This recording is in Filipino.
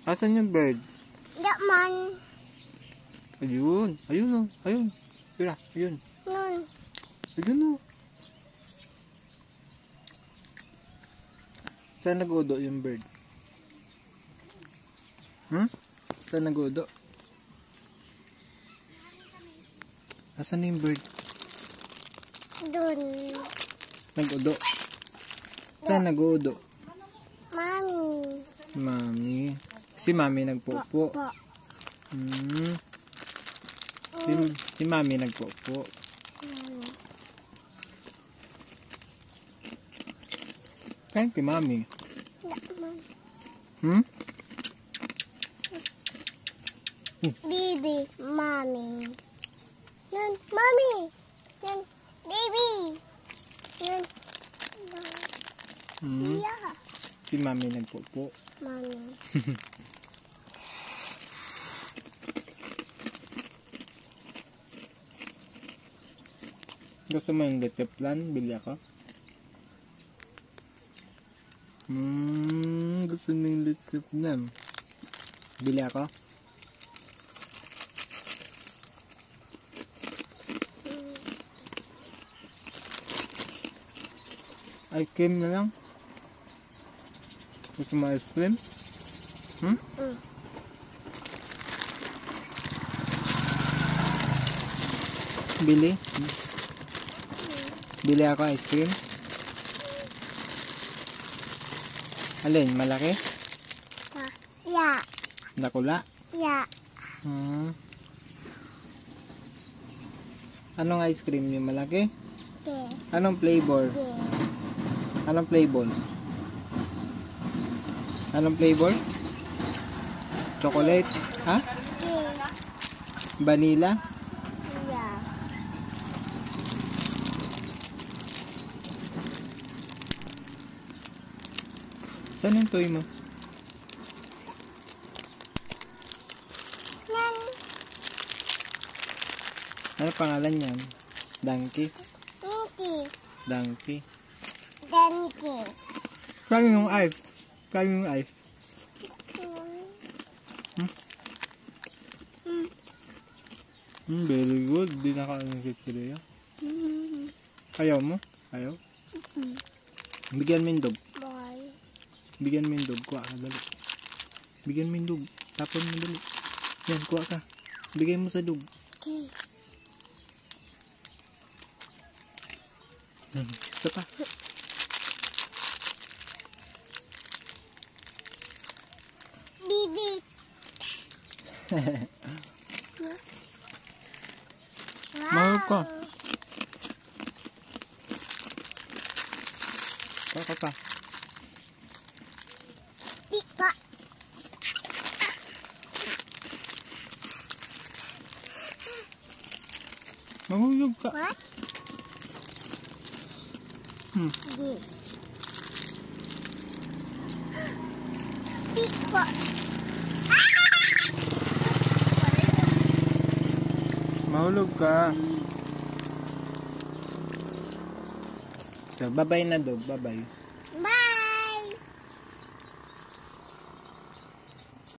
Asan yung bird? Yaman. Ayun. Ayun o. Ayun. Tira. Ayun. Nun. Ayun o. Saan nag-udo yung bird? Saan nag-udo? Asan yung bird? Dun. Nag-udo. Saan nag-udo? Mami. Mami. Si Mami nagpupo. Po. Si Mami nagpupo. Saan si Mami? Yaman. Bibi. Mami. Yun. Mami. Yun. Baby. Yun. Yeah. Si Mami nagpupo. Mami. Gusto mo yung leche plan? Bili ako? Gusto mo yung leche plan? Bili ako? Ice cream na lang? Gusto mo ice cream? Bili? Bili ako ice cream? Alin? Malaki? Yeah. Nakula? Yeah. Anong ice cream yung malaki? Okay. Anong flavor? Okay. Anong flavor? Anong flavor? Chocolate? Ha? Okay. Vanilla? Yeah. Saan yung toy mo? Nan. Ano pangalan niyan? Donkey? Donkey. Donkey. Donkey. Kaya yung ice? Kaya yung ice? Very good. Di nakaano si Kiria. Ayaw mo? Ayaw? Bigyan mo yung dog. Boy. Bigyan mo yung dog. Kuha ka, dali. Bigyan mo yung dog. Tapon mo, dali. Yan, kuha ka. Bigay mo sa dog. Okay. Isa pa. Bibi. Mahal ka. Kuha ka pa. Pika. Mahulog ka. What? This. Pika. Mahulog ka. So, bye-bye na dog. Bye-bye.